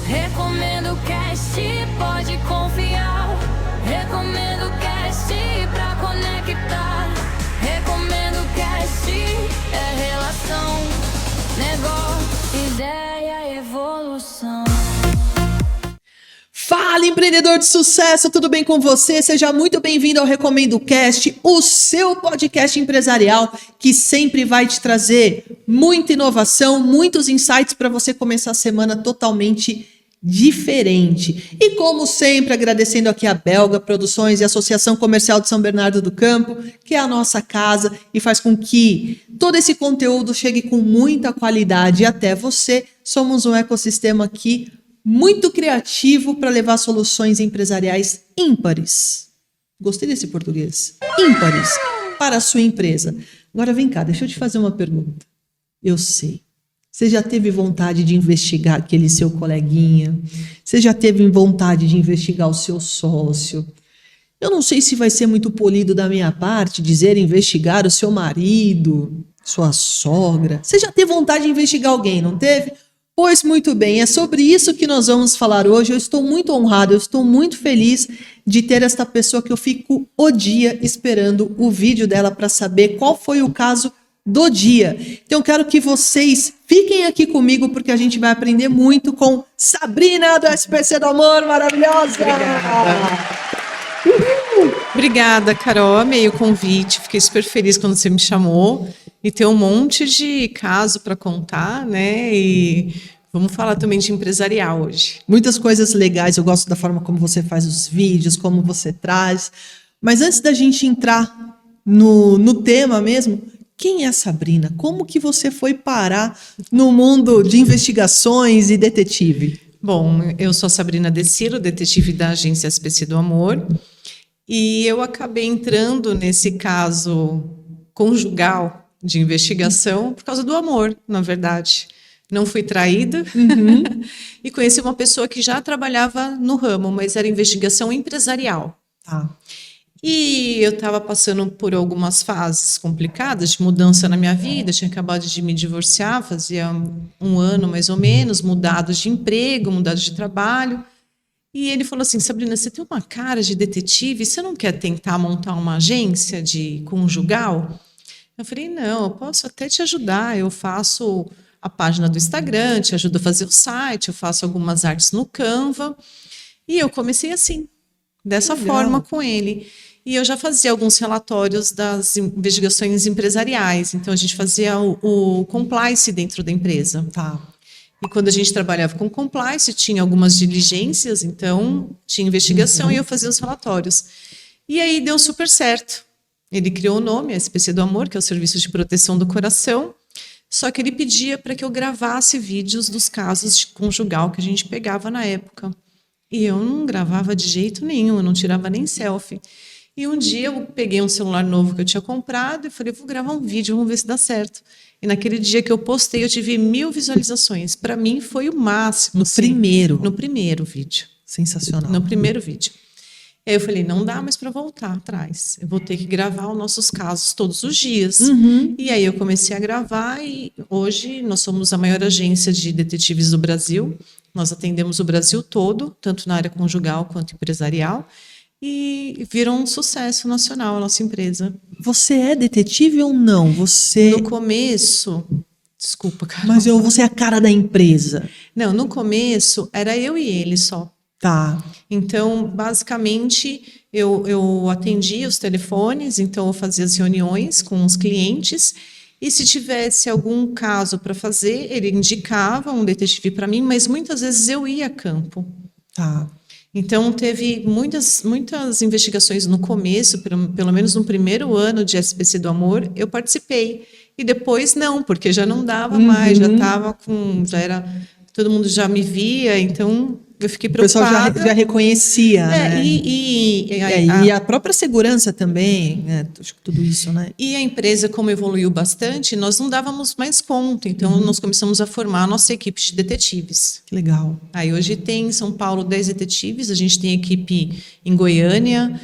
Recomendo o Cast, pode confiar. Recomendo o Cast pra conectar. Recomendo o Cast, é relação, negócio, ideia, evolução. Fala, empreendedor de sucesso, tudo bem com você? Seja muito bem-vindo ao Recomendo Cast, o seu podcast empresarial que sempre vai te trazer muita inovação, muitos insights para você começar a semana totalmente diferente. E como sempre, agradecendo aqui a Belga Produções e a Associação Comercial de São Bernardo do Campo, que é a nossa casa e faz com que todo esse conteúdo chegue com muita qualidade até você. Somos um ecossistema aqui muito criativo para levar soluções empresariais ímpares. Gostei desse português. Ímpares para a sua empresa. Agora vem cá, deixa eu te fazer uma pergunta. Eu sei. Você já teve vontade de investigar aquele seu coleguinha? Você já teve vontade de investigar o seu sócio? Eu não sei se vai ser muito polido da minha parte dizer investigar o seu marido, sua sogra. Você já teve vontade de investigar alguém, não teve? Pois muito bem, é sobre isso que nós vamos falar hoje. Eu estou muito honrado, eu estou muito feliz de ter esta pessoa que eu fico o dia esperando o vídeo dela para saber qual foi o caso do dia. Então eu quero que vocês fiquem aqui comigo porque a gente vai aprender muito com Sabrina do SPC do Amor, maravilhosa! Obrigada, Carol, amei o convite, fiquei super feliz quando você me chamou e tem um monte de caso para contar, né, e vamos falar também de empresarial hoje. Muitas coisas legais, eu gosto da forma como você faz os vídeos, como você traz, mas antes da gente entrar no tema mesmo, quem é a Sabrina? Como que você foi parar no mundo de investigações e detetive? Bom, eu sou a Sabrina Decilo, detetive da agência SPC do Amor, e eu acabei entrando nesse caso conjugal de investigação por causa do amor, na verdade. Não fui traída e conheci uma pessoa que já trabalhava no ramo, mas era investigação empresarial. Tá. E eu estava passando por algumas fases complicadas de mudança na minha vida, tinha acabado de me divorciar, fazia um ano mais ou menos, mudado de emprego, mudado de trabalho. E ele falou assim: Sabrina, você tem uma cara de detetive, você não quer tentar montar uma agência de conjugal? Eu falei: não, eu posso até te ajudar, eu faço a página do Instagram, te ajudo a fazer o site, eu faço algumas artes no Canva. E eu comecei assim, dessa forma com ele. E eu já fazia alguns relatórios das investigações empresariais, então a gente fazia o compliance dentro da empresa. Tá. E quando a gente trabalhava com compliance, tinha algumas diligências, então tinha investigação e eu fazia os relatórios. E aí deu super certo. Ele criou o nome, a SPC do Amor, que é o Serviço de Proteção do Coração, só que ele pedia para que eu gravasse vídeos dos casos de conjugal que a gente pegava na época. E eu não gravava de jeito nenhum, eu não tirava nem selfie. E um dia eu peguei um celular novo que eu tinha comprado e falei: vou gravar um vídeo, vamos ver se dá certo. E naquele dia que eu postei, eu tive 1000 visualizações. Para mim foi o máximo. No primeiro vídeo. Sensacional. No primeiro vídeo. E aí eu falei: não dá mais para voltar atrás. Eu vou ter que gravar os nossos casos todos os dias. E aí eu comecei a gravar e hoje nós somos a maior agência de detetives do Brasil. Nós atendemos o Brasil todo, tanto na área conjugal quanto empresarial. E virou um sucesso nacional a nossa empresa. Você é detetive ou não? Você... No começo... Desculpa, Carol. Mas você é a cara da empresa. Não, no começo era eu e ele só. Tá. Então, basicamente, eu atendia os telefones, então eu fazia as reuniões com os clientes e se tivesse algum caso para fazer, ele indicava um detetive para mim, mas muitas vezes eu ia a campo. Tá. Então, teve muitas investigações no começo, pelo menos no primeiro ano de SPC do Amor, eu participei. E depois não, porque já não dava mais, já era, todo mundo já me via, então eu fiquei preocupada. O pessoal já reconhecia, né? E a própria segurança também, né? Tudo isso, né? E a empresa, como evoluiu bastante, nós não dávamos mais conta, então nós começamos a formar a nossa equipe de detetives. Que legal. Aí hoje tem em São Paulo 10 detetives, a gente tem equipe em Goiânia,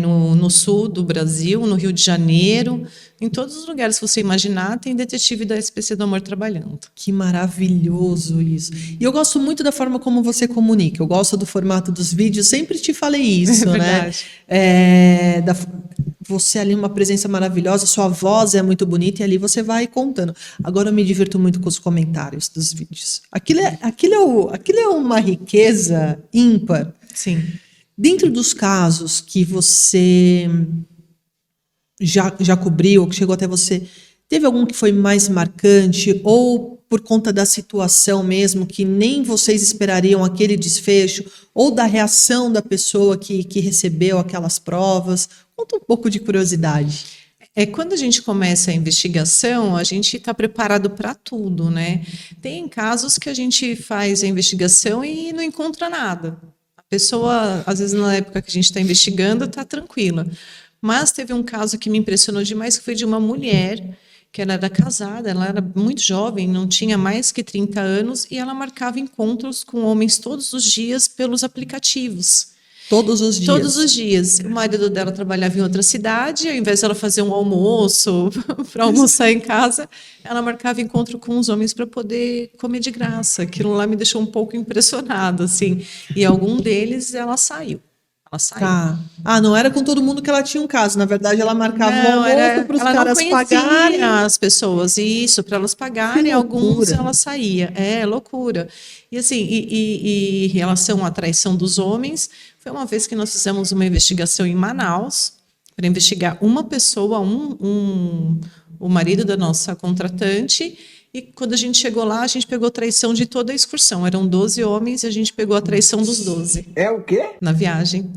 no sul do Brasil, no Rio de Janeiro, em todos os lugares que você imaginar, tem detetive da SPC do Amor trabalhando. Que maravilhoso isso. E eu gosto muito da forma como você comunica. Eu gosto do formato dos vídeos. Sempre te falei isso, né? Você ali uma presença maravilhosa, sua voz é muito bonita e ali você vai contando. Agora eu me divirto muito com os comentários dos vídeos. Aquilo é uma riqueza ímpar. Sim. Dentro dos casos que você já cobriu, que chegou até você, teve algum que foi mais marcante ou por conta da situação mesmo, que nem vocês esperariam aquele desfecho, ou da reação da pessoa que recebeu aquelas provas? Conta um pouco de curiosidade. Quando a gente começa a investigação, a gente está preparado para tudo, né? Tem casos que a gente faz a investigação e não encontra nada. A pessoa, às vezes, na época que a gente está investigando, está tranquila. Mas teve um caso que me impressionou demais, que foi de uma mulher que ela era casada, ela era muito jovem, não tinha mais que 30 anos, e ela marcava encontros com homens todos os dias pelos aplicativos. Todos os dias? Todos os dias. O marido dela trabalhava em outra cidade, ao invés dela fazer um almoço para almoçar em casa, ela marcava encontro com os homens para poder comer de graça. Aquilo lá me deixou um pouco impressionado, assim. E algum deles, ela saiu. Tá. Não era com todo mundo que ela tinha um caso. Na verdade, ela marcava o almoço para os caras pagarem. As pessoas, isso, para elas pagarem. Alguns ela saía. É loucura. E assim, e em relação à traição dos homens, foi uma vez que nós fizemos uma investigação em Manaus para investigar uma pessoa, o marido da nossa contratante. E quando a gente chegou lá, a gente pegou traição de toda a excursão. Eram 12 homens e a gente pegou a traição dos 12. É o quê? Na viagem.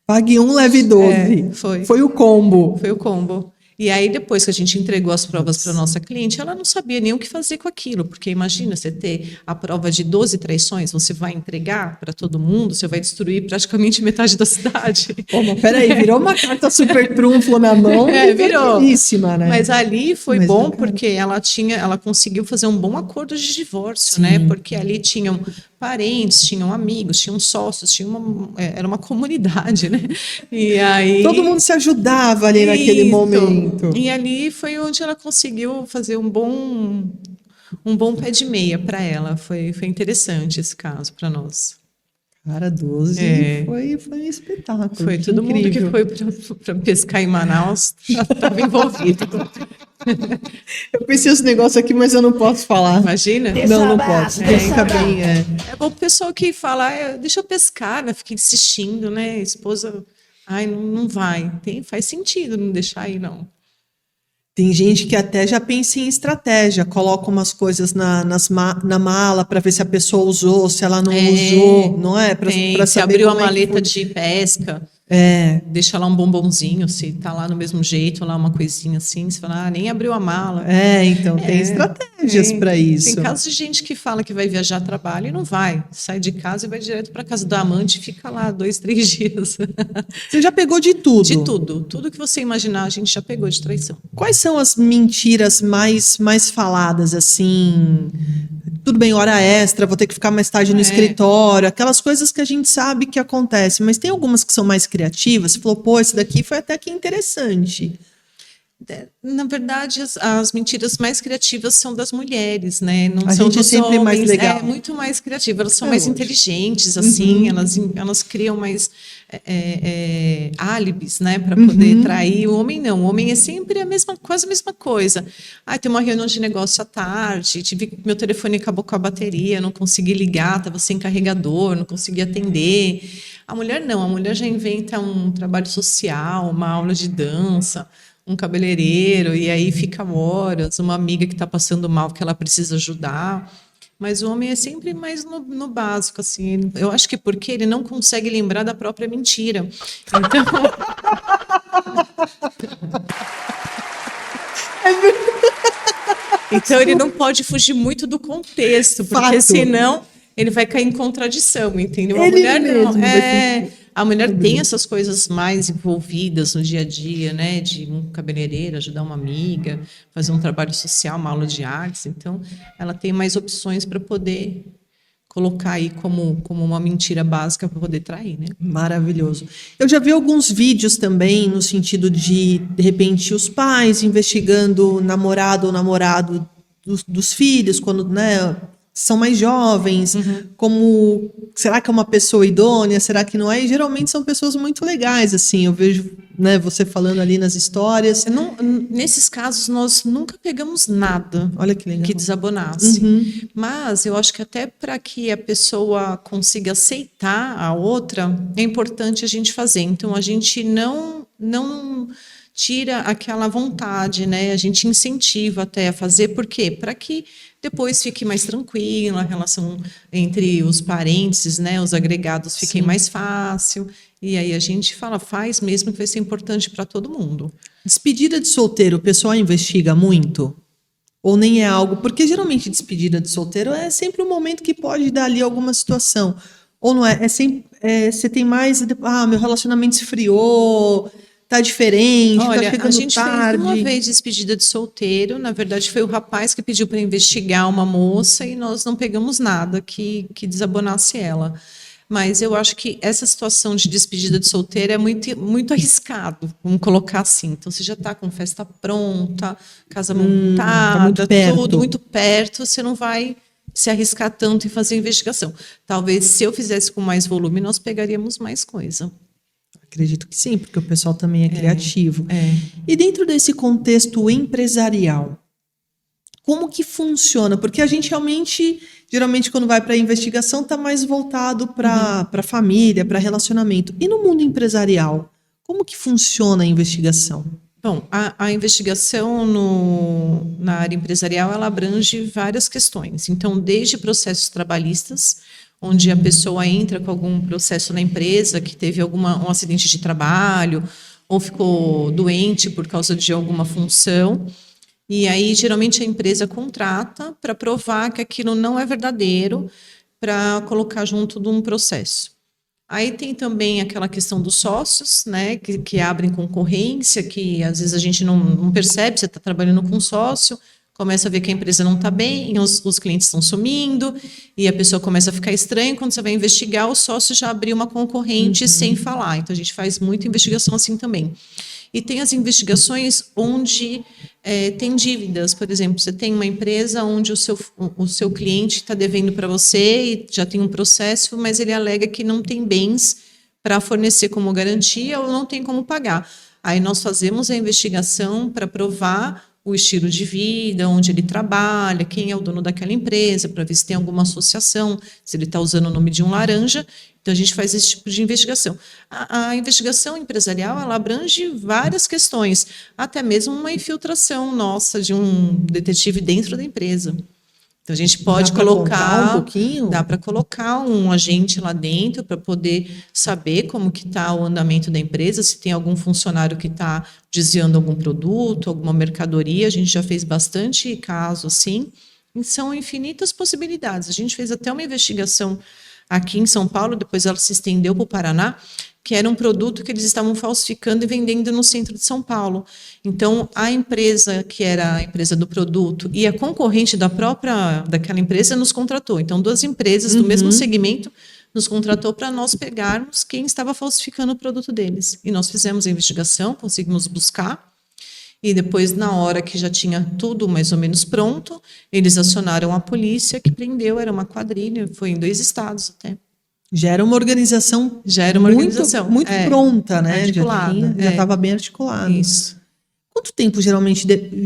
Pague 1, leve 12. Foi o combo. Foi o combo. E aí, depois que a gente entregou as provas para a nossa cliente, ela não sabia nem o que fazer com aquilo, porque imagina você ter a prova de 12 traições, você vai entregar para todo mundo, você vai destruir praticamente metade da cidade. Pô, mas peraí, virou uma carta super trunfo na mão. Virou. Né? Mas ali foi bom porque ela conseguiu fazer um bom acordo de divórcio, né? Porque ali tinham parentes, tinham amigos, tinham sócios, era uma comunidade, né? E aí todo mundo se ajudava ali naquele momento. E ali foi onde ela conseguiu fazer um bom pé de meia para ela. Foi interessante esse caso para nós. Cara, 12 foi um espetáculo. Foi todo mundo que foi para pescar em Manaus estava envolvido. Eu pensei esse negócio aqui, mas eu não posso falar. Imagina? Não posso. Fica bem. É bom o pessoal que fala, deixa eu pescar, né? Fica insistindo, né? A esposa, não vai. Faz sentido não deixar aí, não. Tem gente que até já pensa em estratégia, coloca umas coisas na mala para ver se a pessoa usou, se ela não usou, não é? Para se abriu a maleta de pesca, deixa lá um bombonzinho, se tá lá no mesmo jeito, lá uma coisinha assim, você fala, nem abriu a mala. Então tem estratégias para isso. Tem casos de gente que fala que vai viajar a trabalho e não vai, sai de casa e vai direto para casa do amante e fica lá 2, 3 dias. Você já pegou de tudo? De tudo que você imaginar a gente já pegou de traição. Quais são as mentiras mais faladas, assim? Tudo bem, hora extra, vou ter que ficar mais tarde no escritório, aquelas coisas que a gente sabe que acontecem, mas tem algumas que são mais criativas. Você falou, pô, esse daqui foi até que interessante. Na verdade, as mentiras mais criativas são das mulheres, né? Não a são gente dos sempre homens. Mais legal. Muito mais criativa. Elas são mais inteligentes, assim. Elas criam mais álibis, né? Para poder trair. O homem não. O homem é sempre quase a mesma coisa. Tem uma reunião de negócio à tarde. Meu telefone acabou com a bateria, não consegui ligar, estava sem carregador, não consegui atender. A mulher não. A mulher já inventa um trabalho social, uma aula de dança, um cabeleireiro, e aí fica horas, uma amiga que está passando mal que ela precisa ajudar. Mas o homem é sempre mais no básico, assim. Eu acho que porque ele não consegue lembrar da própria mentira. Então ele não pode fugir muito do contexto, porque senão ele vai cair em contradição, entendeu? A mulher não. A mulher tem essas coisas mais envolvidas no dia a dia, né? De um cabeleireiro, ajudar uma amiga, fazer um trabalho social, uma aula de artes. Então, ela tem mais opções para poder colocar aí como uma mentira básica para poder trair, né? Maravilhoso. Eu já vi alguns vídeos também no sentido de repente, os pais investigando o namorado ou namorado dos filhos, quando, né, são mais jovens, como, será que é uma pessoa idônea, será que não é? E geralmente são pessoas muito legais, assim, eu vejo, né, você falando ali nas histórias. Nesses casos, nós nunca pegamos nada. Olha que legal. Que desabonasse. Mas eu acho que até para que a pessoa consiga aceitar a outra, é importante a gente fazer. Então, a gente não tira aquela vontade, né? A gente incentiva até a fazer. Por quê? Para que depois fique mais tranquila, a relação entre os parentes, né? Os agregados fiquem mais fácil. E aí a gente faz mesmo, que vai ser importante para todo mundo. Despedida de solteiro, o pessoal investiga muito? Ou nem é algo? Porque geralmente despedida de solteiro é sempre um momento que pode dar ali alguma situação. Ou não é? É sempre, você tem mais... meu relacionamento esfriou, tá diferente, Olha, tá chegando a gente tarde. fez uma vez despedida de solteiro. Na verdade, foi o rapaz que pediu para investigar uma moça e nós não pegamos nada que desabonasse ela. Mas eu acho que essa situação de despedida de solteiro é muito, muito arriscado, vamos colocar assim. Então, você já está com festa pronta, casa montada, muito perto. tudo muito perto, você não vai se arriscar tanto em fazer investigação. Talvez, se eu fizesse com mais volume, nós pegaríamos mais coisa. Acredito que sim, porque o pessoal também é criativo. É. E dentro desse contexto empresarial, como que funciona? Porque a gente realmente, geralmente, quando vai para a investigação, está mais voltado para a família, para relacionamento. E no mundo empresarial, como que funciona a investigação? Bom, a investigação na área empresarial, ela abrange várias questões. Então, desde processos trabalhistas, onde a pessoa entra com algum processo na empresa, que teve um acidente de trabalho, ou ficou doente por causa de alguma função. E aí, geralmente, a empresa contrata para provar que aquilo não é verdadeiro, para colocar junto de um processo. Aí tem também aquela questão dos sócios, né, que abrem concorrência, que às vezes a gente não percebe, você está trabalhando com um sócio, começa a ver que a empresa não está bem, os clientes estão sumindo, e a pessoa começa a ficar estranha. Quando você vai investigar, o sócio já abriu uma concorrente sem falar. Então, a gente faz muita investigação assim também. E tem as investigações onde tem dívidas. Por exemplo, você tem uma empresa onde o seu cliente está devendo para você e já tem um processo, mas ele alega que não tem bens para fornecer como garantia ou não tem como pagar. Aí nós fazemos a investigação para provar o estilo de vida, onde ele trabalha, quem é o dono daquela empresa, para ver se tem alguma associação, se ele está usando o nome de um laranja. Então, a gente faz esse tipo de investigação. A investigação empresarial, ela abrange várias questões, até mesmo uma infiltração nossa de um detetive dentro da empresa. Então, a gente pode colocar um pouquinho? Dá para colocar um agente lá dentro para poder saber como que está o andamento da empresa, se tem algum funcionário que está desviando algum produto, alguma mercadoria. A gente já fez bastante caso assim. E são infinitas possibilidades. A gente fez até uma investigação aqui em São Paulo, depois ela se estendeu para o Paraná, que era um produto que eles estavam falsificando e vendendo no centro de São Paulo. Então, a empresa, que era a empresa do produto, e a concorrente daquela empresa nos contratou. Então, duas empresas do mesmo segmento nos contratou para nós pegarmos quem estava falsificando o produto deles. E nós fizemos a investigação, conseguimos buscar, e depois, na hora que já tinha tudo mais ou menos pronto, eles acionaram a polícia, que prendeu, era uma quadrilha, foi em 2 estados até. Já era uma organização, muito pronta, né? Articulada. Já estava bem articulada. Isso. Quanto tempo geralmente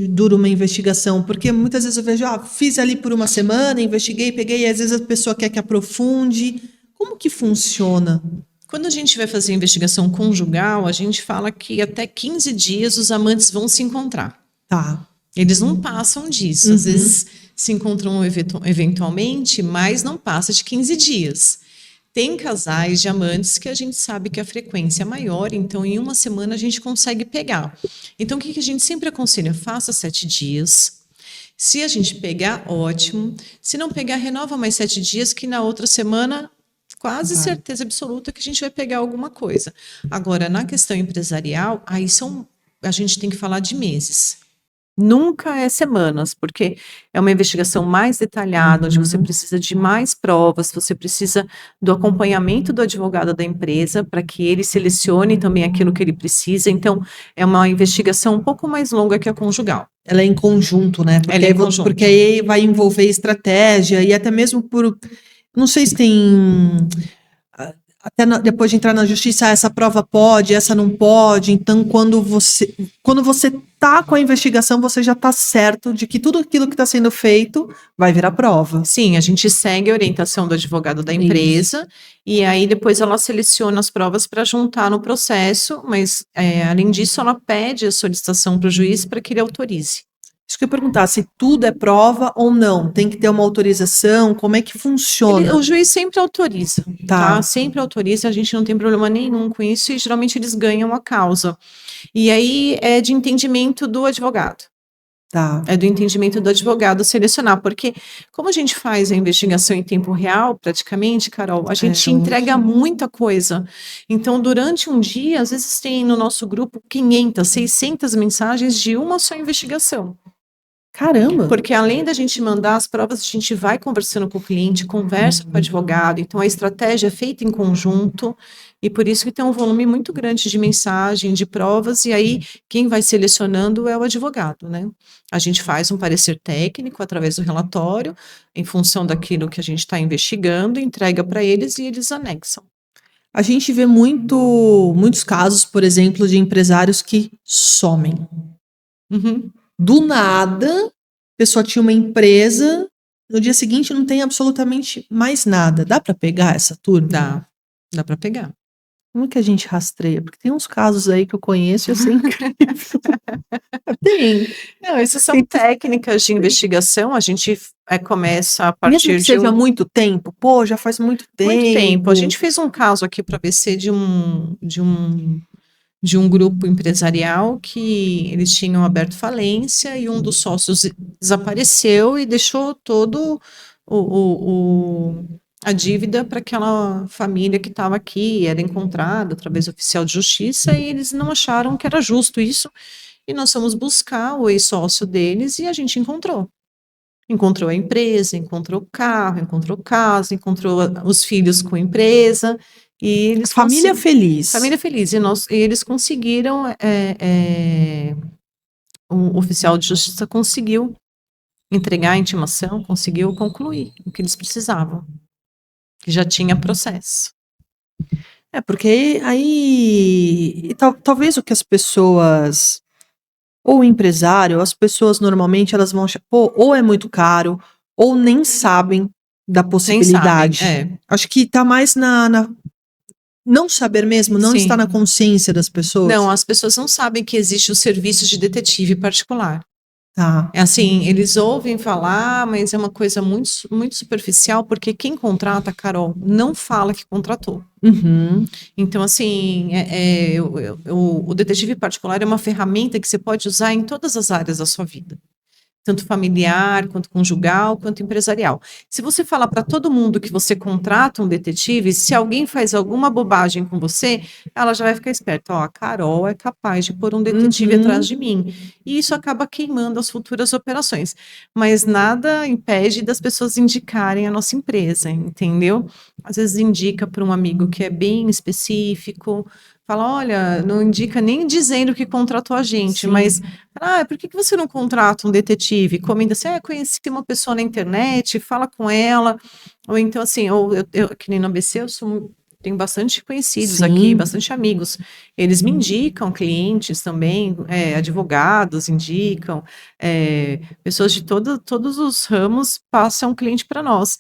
dura uma investigação? Porque muitas vezes eu vejo, fiz ali por uma semana, investiguei, peguei, e às vezes a pessoa quer que aprofunde. Como que funciona? Quando a gente vai fazer investigação conjugal, a gente fala que até 15 dias os amantes vão se encontrar. Tá. Eles não passam disso. Às vezes se encontram eventualmente, mas não passa de 15 dias. Tem casais de amantes que a gente sabe que a frequência é maior, então em uma semana a gente consegue pegar. Então o que a gente sempre aconselha? Faça 7 dias. Se a gente pegar, ótimo. Se não pegar, renova mais 7 dias, que na outra semana, quase certeza absoluta que a gente vai pegar alguma coisa. Agora, na questão empresarial, a gente tem que falar de meses. Nunca é semanas, porque é uma investigação mais detalhada, onde você precisa de mais provas, você precisa do acompanhamento do advogado da empresa para que ele selecione também aquilo que ele precisa. Então, é uma investigação um pouco mais longa que a conjugal. Ela é em conjunto, né? Porque, Ela é em aí, conjunto. porque aí vai envolver estratégia e até mesmo por. Não sei se tem. Depois de entrar na justiça, essa prova pode, essa não pode. Então, quando você tá com a investigação, você já tá certo de que tudo aquilo que está sendo feito vai virar prova. Sim, a gente segue a orientação do advogado da empresa e aí depois ela seleciona as provas para juntar no processo, mas além disso, ela pede a solicitação para o juiz para que ele autorize. Isso que eu ia perguntar, se tudo é prova ou não, tem que ter uma autorização, como é que funciona? O juiz sempre autoriza, Tá. tá? Sempre autoriza, a gente não tem problema nenhum com isso e geralmente eles ganham a causa. E aí é de entendimento do advogado. Tá. É do entendimento do advogado selecionar, porque como a gente faz a investigação em tempo real, praticamente, Carol, a gente entrega muita coisa. Então, durante um dia, às vezes tem no nosso grupo 500, 600 mensagens de uma só investigação. Caramba! Porque além da gente mandar as provas, a gente vai conversando com o cliente, conversa com o advogado, então a estratégia é feita em conjunto, e por isso que tem um volume muito grande de mensagem, de provas, e aí quem vai selecionando é o advogado, né? A gente faz um parecer técnico através do relatório, em função daquilo que a gente está investigando, entrega para eles e eles anexam. A gente vê muitos casos, por exemplo, de empresários que somem. Uhum. Do nada, a pessoa tinha uma empresa, no dia seguinte não tem absolutamente mais nada. Dá para pegar essa turma? Dá para pegar. Como é que a gente rastreia? Porque tem uns casos aí que eu conheço e eu sei incrível. Tem. Não, essas são técnicas de investigação, a gente começa a Mesmo partir que seja muito tempo, pô, já faz muito tempo. Muito tempo. A gente fez um caso aqui para ABC de um grupo empresarial que eles tinham aberto falência e um dos sócios desapareceu e deixou todo a dívida para aquela família que estava aqui, era encontrada através do oficial de justiça e eles não acharam que era justo isso. E nós fomos buscar o ex-sócio deles e a gente encontrou. Encontrou a empresa, encontrou o carro, encontrou casa, encontrou os filhos com a empresa. E eles Família feliz. Família feliz. E eles conseguiram, o oficial de justiça conseguiu entregar a intimação, conseguiu concluir o que eles precisavam. Que já tinha processo. Porque aí talvez o que as pessoas, ou o empresário, as pessoas normalmente elas vão achar, pô, ou é muito caro, ou nem sabem da possibilidade. Nem sabem, Acho que tá mais na não saber mesmo, não Sim. está na consciência das pessoas. Não, as pessoas não sabem que existe o serviço de detetive particular. Tá. É assim, eles ouvem falar, mas é uma coisa muito, muito superficial, porque quem contrata, Carol, não fala que contratou. Uhum. Então, assim, o detetive particular é uma ferramenta que você pode usar em todas as áreas da sua vida. Tanto familiar, quanto conjugal, quanto empresarial. Se você falar para todo mundo que você contrata um detetive, se alguém faz alguma bobagem com você, ela já vai ficar esperta. Ó, a Carol é capaz de pôr um detetive atrás de mim. E isso acaba queimando as futuras operações. Mas nada impede das pessoas indicarem a nossa empresa, entendeu? Às vezes indica para um amigo que é bem específico, fala, olha, não indica nem dizendo que contratou a gente, mas, por que você não contrata um detetive? Comenta assim, conheci uma pessoa na internet, fala com ela, ou então assim, eu que nem no ABC, tenho bastante conhecidos aqui, bastante amigos, eles me indicam clientes também, advogados indicam, pessoas de todos os ramos passam cliente para nós.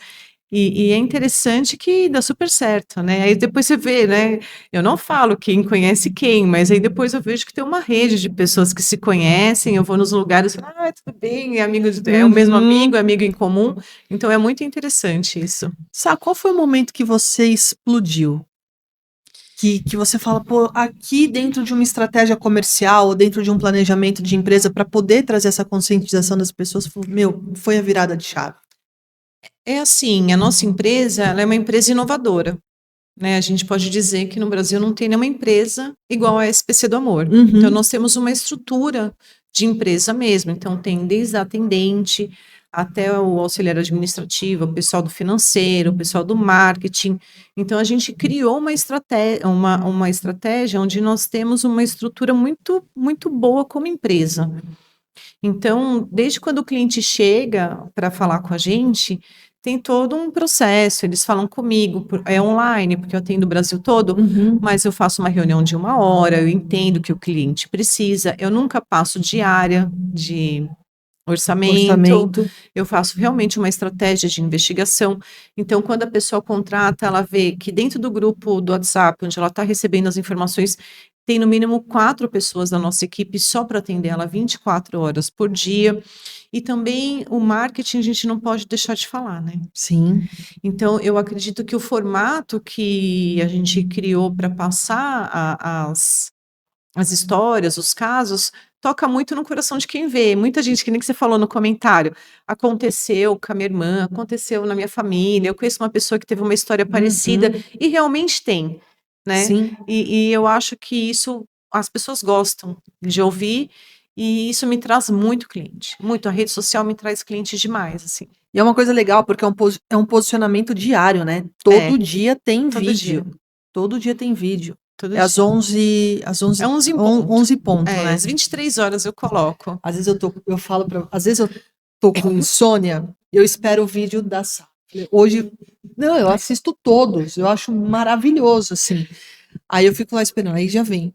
E é interessante que dá super certo, né? Aí depois você vê, né? Eu não falo quem conhece quem, mas aí depois eu vejo que tem uma rede de pessoas que se conhecem, eu vou nos lugares e falo, tudo bem, é o mesmo amigo, amigo em comum. Então é muito interessante isso. Sá, qual foi o momento que você explodiu? Que você fala, pô, aqui dentro de uma estratégia comercial, ou dentro de um planejamento de empresa, para poder trazer essa conscientização das pessoas, foi a virada de chave. É assim, a nossa empresa, ela é uma empresa inovadora, né? A gente pode dizer que no Brasil não tem nenhuma empresa igual a SPC do Amor. Então, nós temos uma estrutura de empresa mesmo. Então, tem desde a atendente até o auxiliar administrativo, o pessoal do financeiro, o pessoal do marketing. Então, a gente criou uma estratégia onde nós temos uma estrutura muito, muito boa como empresa. Então, desde quando o cliente chega para falar com a gente, tem todo um processo. Eles falam comigo, é online, porque eu atendo o Brasil todo, mas eu faço uma reunião de 1 hora, eu entendo o que o cliente precisa. Eu nunca passo diária de orçamento, eu faço realmente uma estratégia de investigação. Então, quando a pessoa contrata, ela vê que dentro do grupo do WhatsApp, onde ela está recebendo as informações, tem no mínimo 4 pessoas da nossa equipe só para atender ela 24 horas por dia. E também o marketing a gente não pode deixar de falar, né? Sim. Então, eu acredito que o formato que a gente criou para passar as histórias, os casos, toca muito no coração de quem vê. Muita gente, que nem que você falou no comentário, aconteceu com a minha irmã, aconteceu na minha família, eu conheço uma pessoa que teve uma história parecida, e realmente tem, né? Sim. E eu acho que isso as pessoas gostam de ouvir, e isso me traz muito cliente, muito. A rede social me traz cliente demais, assim. E é uma coisa legal, porque é um posicionamento diário, né? Todo dia tem todo vídeo. dia. Todo dia tem vídeo. Todo É às dia. 11, É 11 em ponto. 11 ponto, né? Às 23 horas eu coloco. Às vezes às vezes eu tô com insônia, eu espero o vídeo da Sá. Hoje, não, eu assisto todos, eu acho maravilhoso, assim. Aí eu fico lá esperando, aí já vem.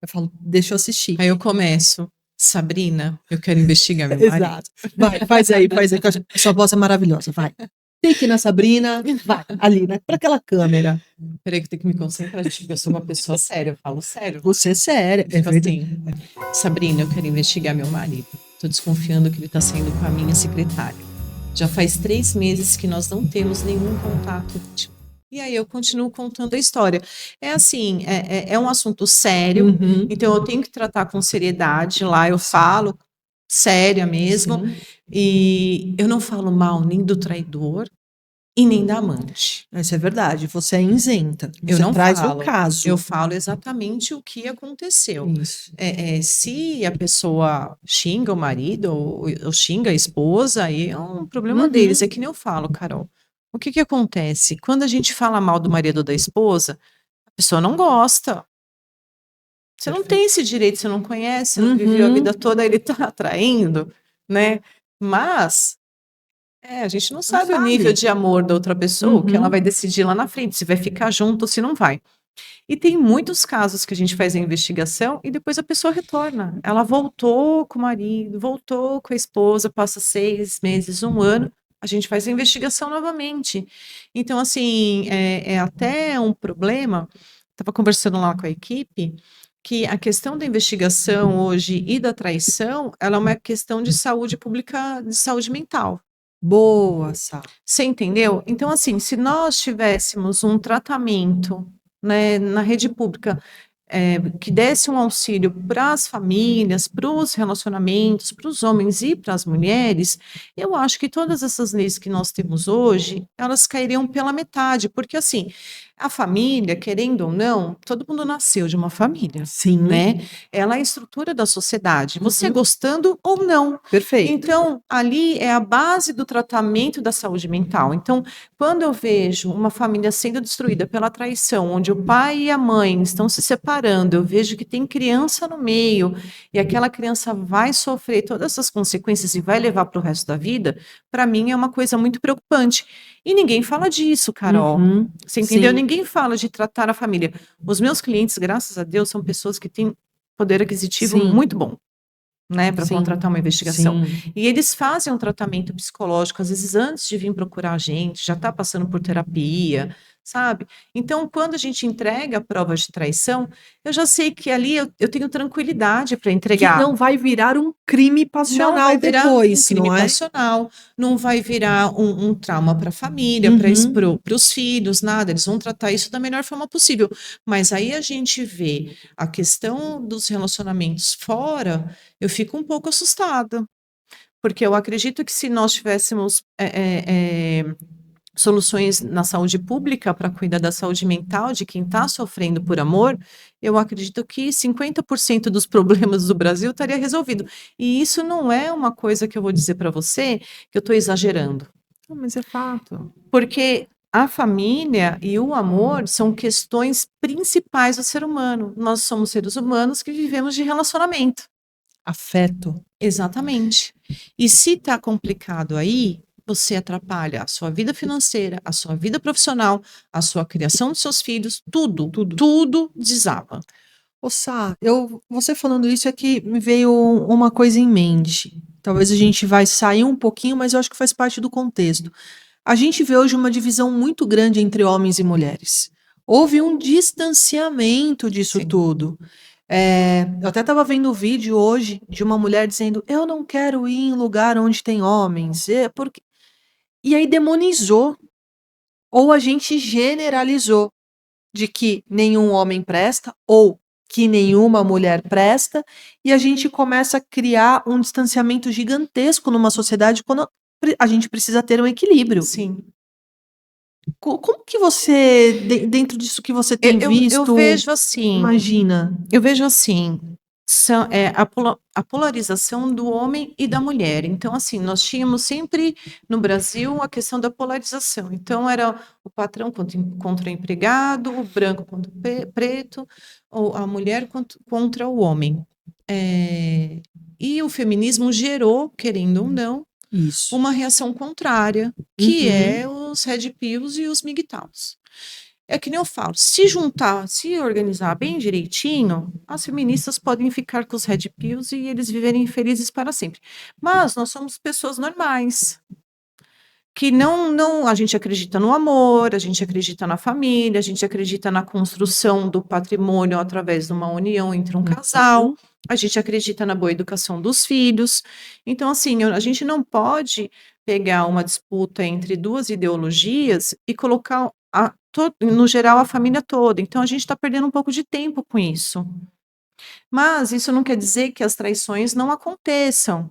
Eu falo, deixa eu assistir. Aí eu começo. Sabrina, eu quero investigar meu marido. Exato. Vai, faz aí, que a sua voz é maravilhosa, vai. Take na Sabrina, vai, ali, né? Pra aquela câmera. Peraí que eu tenho que me concentrar, gente, porque eu sou uma pessoa séria, eu falo sério. Você é séria. Tipo assim, Sabrina, eu quero investigar meu marido. Tô desconfiando que ele tá saindo com a minha secretária. Já faz 3 meses que nós não temos nenhum contato íntimo. E aí eu continuo contando a história. É assim, é um assunto sério, então eu tenho que tratar com seriedade. Lá eu falo séria mesmo, e eu não falo mal nem do traidor e nem da amante. Isso é verdade, você é isenta. Eu Você não traz falo. o caso. Eu falo exatamente o que aconteceu. Isso. Se a pessoa xinga o marido ou xinga a esposa, aí é um problema deles. É que nem eu falo, Carol. O que acontece? Quando a gente fala mal do marido ou da esposa, a pessoa não gosta. Você não tem esse direito, você não conhece, você não viveu a vida toda, ele tá atraindo, né? Mas a gente não sabe o nível de amor da outra pessoa, o que ela vai decidir lá na frente, se vai ficar junto ou se não vai. E tem muitos casos que a gente faz a investigação e depois a pessoa retorna. Ela voltou com o marido, voltou com a esposa, passa 6 meses, 1 ano, a gente faz a investigação novamente. Então, assim, é até um problema. Estava conversando lá com a equipe, que a questão da investigação hoje e da traição, ela é uma questão de saúde pública, de saúde mental. Boa, Sá. Você entendeu? Então, assim, se nós tivéssemos um tratamento, né, na rede pública, que desse um auxílio para as famílias, para os relacionamentos, para os homens e para as mulheres, eu acho que todas essas leis que nós temos hoje, elas cairiam pela metade, porque assim, a família, querendo ou não, todo mundo nasceu de uma família, Sim. né? Ela é a estrutura da sociedade, você gostando ou não. Perfeito. Então, ali é a base do tratamento da saúde mental. Então, quando eu vejo uma família sendo destruída pela traição, onde o pai e a mãe estão se separando, eu vejo que tem criança no meio, e aquela criança vai sofrer todas essas consequências e vai levar para o resto da vida, para mim é uma coisa muito preocupante. E ninguém fala disso, Carol. Você entendeu? Sim. Ninguém fala de tratar a família. Os meus clientes, graças a Deus, são pessoas que têm poder aquisitivo muito bom, né, para contratar uma investigação. E eles fazem um tratamento psicológico, às vezes antes de vir procurar a gente, já está passando por terapia, sabe? Então, quando a gente entrega a prova de traição, eu já sei que ali eu tenho tranquilidade para entregar. Que não vai virar um crime passional Não vai virar depois, um crime não é? passional, não vai virar um trauma para a família, para os filhos, nada. Eles vão tratar isso da melhor forma possível. Mas aí a gente vê a questão dos relacionamentos fora, eu fico um pouco assustada. Porque eu acredito que se nós tivéssemos soluções na saúde pública para cuidar da saúde mental de quem está sofrendo por amor, eu acredito que 50% dos problemas do Brasil estaria resolvido. E isso não é uma coisa que eu vou dizer para você que eu estou exagerando. Não, mas é fato. Porque a família e o amor são questões principais do ser humano. Nós somos seres humanos que vivemos de relacionamento. Afeto. Exatamente. E se está complicado aí, você atrapalha a sua vida financeira, a sua vida profissional, a sua criação dos seus filhos, tudo, Tudo. tudo desaba. Ô, Sá, você falando isso é que me veio uma coisa em mente. Talvez a gente vai sair um pouquinho, mas eu acho que faz parte do contexto. A gente vê hoje uma divisão muito grande entre homens e mulheres. Houve um distanciamento disso Sim. tudo. Eu até estava vendo um vídeo hoje de uma mulher dizendo: eu não quero ir em lugar onde tem homens. E aí demonizou, ou a gente generalizou de que nenhum homem presta, ou que nenhuma mulher presta, e a gente começa a criar um distanciamento gigantesco numa sociedade quando a gente precisa ter um equilíbrio. Sim. Como que você, dentro disso que você tem Eu visto, vejo assim, imagina? a polarização do homem e da mulher. Então, assim, nós tínhamos sempre no Brasil a questão da polarização. Então, era o patrão contra o empregado, o branco contra o preto, ou a mulher contra o homem. E o feminismo gerou, querendo ou não, Isso. uma reação contrária, que Uhum. é os red pills e os MGTOWs. É que nem eu falo, se juntar, se organizar bem direitinho, as feministas podem ficar com os red pills e eles viverem felizes para sempre. Mas nós somos pessoas normais, que a gente acredita no amor, a gente acredita na família, a gente acredita na construção do patrimônio através de uma união entre um casal, a gente acredita na boa educação dos filhos. Então, assim, a gente não pode pegar uma disputa entre duas ideologias e colocar, no geral, a família toda. Então, a gente está perdendo um pouco de tempo com isso. Mas isso não quer dizer que as traições não aconteçam.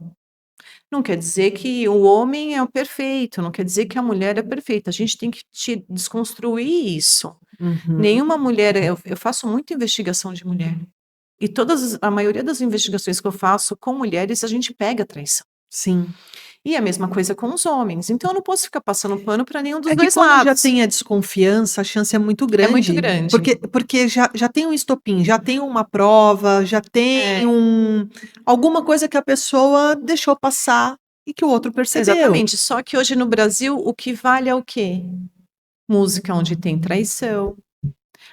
Não quer dizer que o homem é o perfeito, não quer dizer que a mulher é perfeita. A gente tem que desconstruir isso. Uhum. Nenhuma mulher, eu faço muita investigação de mulher. E a maioria das investigações que eu faço com mulheres, a gente pega a traição. Sim. E a mesma coisa com os homens. Então eu não posso ficar passando pano para nenhum dos É que dois quando já lados. tem a desconfiança, a chance é muito grande. É muito grande. Porque já tem um estopim, já tem uma prova, já tem alguma coisa que a pessoa deixou passar e que o outro percebeu. Exatamente. Só que hoje no Brasil, o que vale é o quê? Música onde tem traição,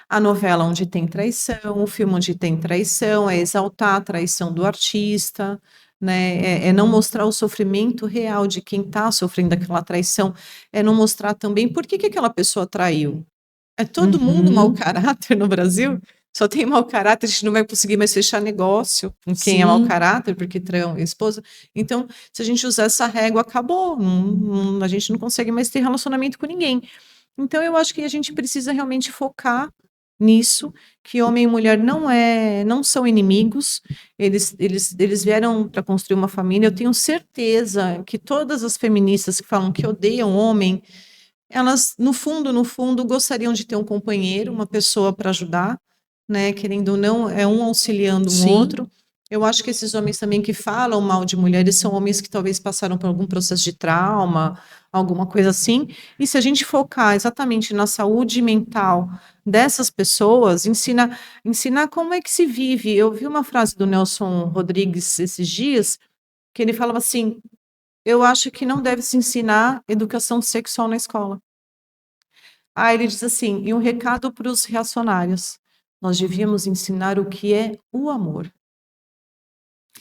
a novela onde tem traição, o filme onde tem traição, é exaltar a traição do artista, né? É não mostrar o sofrimento real de quem está sofrendo aquela traição, é não mostrar também por que aquela pessoa traiu. É todo mundo mau caráter no Brasil? Só tem mau caráter, a gente não vai conseguir mais fechar negócio com quem é mau Sim. caráter, porque traiu a esposa. Então, se a gente usar essa régua, acabou. A gente não consegue mais ter relacionamento com ninguém. Então, eu acho que a gente precisa realmente focar nisso, que homem e mulher não são inimigos, eles vieram para construir uma família. Eu tenho certeza que todas as feministas que falam que odeiam homem, elas, no fundo, gostariam de ter um companheiro, uma pessoa para ajudar, né? Querendo ou não, é um auxiliando o Sim. outro. Eu acho que esses homens também que falam mal de mulheres são homens que talvez passaram por algum processo de trauma, alguma coisa assim. E se a gente focar exatamente na saúde mental dessas pessoas, ensinar como é que se vive. Eu vi uma frase do Nelson Rodrigues esses dias, que ele falava assim: eu acho que não deve se ensinar educação sexual na escola. Ele diz assim: e um recado para os reacionários: nós devíamos ensinar o que é o amor.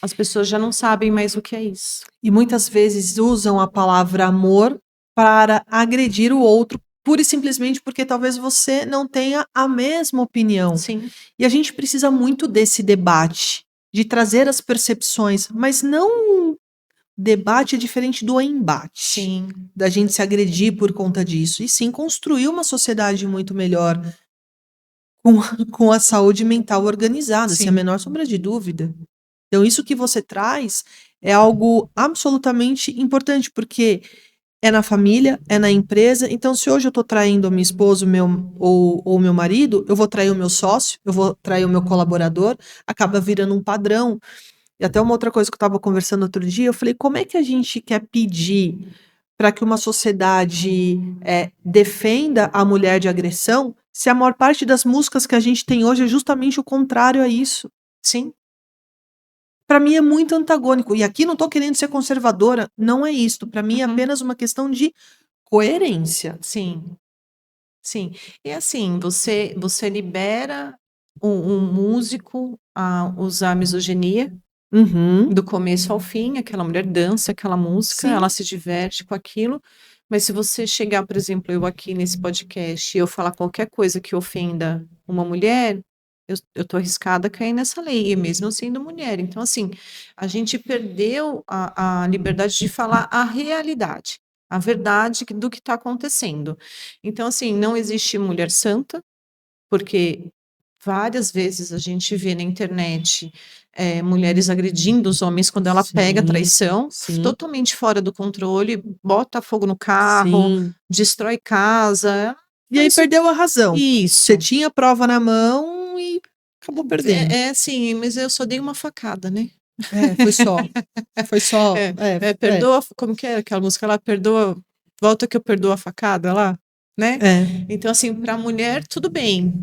As pessoas já não sabem mais o que é isso. E muitas vezes usam a palavra amor para agredir o outro, pura e simplesmente porque talvez você não tenha a mesma opinião. Sim. E a gente precisa muito desse debate, de trazer as percepções, mas não debate é diferente do embate. Sim. Da gente se agredir por conta disso. E sim construir uma sociedade muito melhor com a saúde mental organizada, sem a Sim. menor sombra de dúvida. Então, isso que você traz é algo absolutamente importante, porque é na família, é na empresa. Então, se hoje eu tô traindo a minha esposa, ou meu marido, eu vou trair o meu sócio, eu vou trair o meu colaborador, acaba virando um padrão. E até uma outra coisa que eu estava conversando outro dia, eu falei, como é que a gente quer pedir para que uma sociedade defenda a mulher de agressão, se a maior parte das músicas que a gente tem hoje é justamente o contrário a isso? Sim, Para mim é muito antagônico. E aqui não estou querendo ser conservadora, não é isto. Para mim é uhum, apenas uma questão de coerência. sim, sim. E assim, você libera um músico a usar misoginia Uhum. do começo ao fim, aquela mulher dança aquela música, ela Sim. se diverte com aquilo, mas se você chegar, por exemplo, eu aqui nesse podcast e eu falar qualquer coisa que ofenda uma mulher, eu tô arriscada a cair nessa lei, mesmo eu sendo mulher. Então, assim, a gente perdeu a liberdade de falar a realidade, a verdade do que está acontecendo. Então, assim, não existe mulher santa, porque várias vezes a gente vê na internet, mulheres agredindo os homens quando ela pega Sim. traição, Sim. totalmente fora do controle, bota fogo no carro, Sim. destrói casa. E aí Isso, perdeu a razão. Você isso. tinha prova na mão e acabou perdendo. Sim, mas eu só dei uma facada, né? Foi só. Foi só. Perdoa, como que é aquela música lá? Perdoa, volta que eu perdoo a facada lá, né? Então, assim, para a mulher, tudo bem.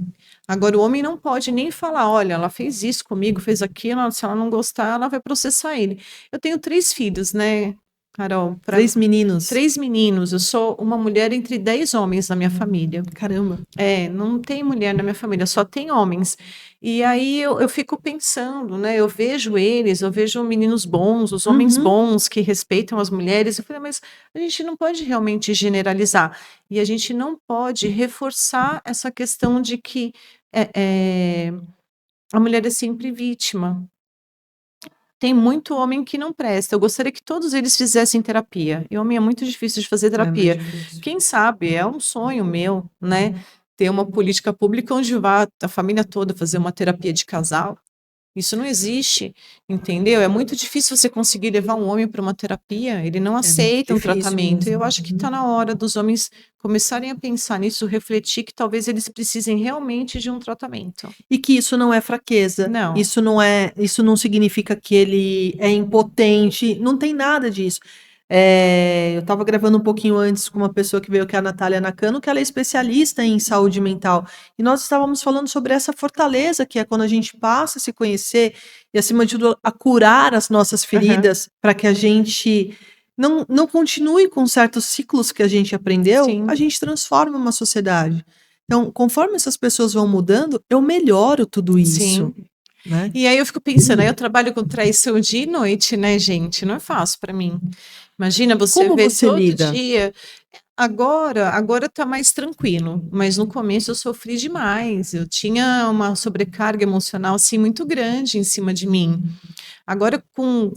Agora, o homem não pode nem falar, olha, ela fez isso comigo, fez aquilo, se ela não gostar, ela vai processar ele. Eu tenho 3 filhos, né, Carol? 3 meninos. 3 meninos, eu sou uma mulher entre 10 homens na minha família. Caramba. Não tem mulher na minha família, só tem homens. E aí eu fico pensando, né? Eu vejo eles, eu vejo meninos bons, os homens Uhum. bons que respeitam as mulheres. Eu falei, mas a gente não pode realmente generalizar. E a gente não pode reforçar essa questão de que a mulher é sempre vítima. Tem muito homem que não presta. Eu gostaria que todos eles fizessem terapia. E homem é muito difícil de fazer É muito terapia. difícil. Quem sabe, é um sonho meu, né? Ter uma política pública onde vá a família toda fazer uma terapia de casal. Isso não existe, entendeu? É muito difícil você conseguir levar um homem para uma terapia, ele não muito aceita um difícil tratamento. mesmo. Eu acho que está na hora dos homens começarem a pensar nisso, refletir que talvez eles precisem realmente de um tratamento. E que isso não é fraqueza. Não. Isso não significa que ele é impotente. Não tem nada disso. Eu estava gravando um pouquinho antes com uma pessoa que veio, que é a Natália Nakano, que ela é especialista em saúde mental. E nós estávamos falando sobre essa fortaleza que é quando a gente passa a se conhecer e, acima de tudo, a curar as nossas feridas para que a gente não continue com certos ciclos que a gente aprendeu, Sim. a gente transforma uma sociedade. Então, conforme essas pessoas vão mudando, eu melhoro tudo isso. Sim. Né? E aí eu fico pensando, aí eu trabalho com traição dia e noite, né, gente? Não é fácil para mim. Imagina você Como ver você todo lida? dia. Agora tá mais tranquilo, mas no começo eu sofri demais. Eu tinha uma sobrecarga emocional assim muito grande em cima de mim. Agora, com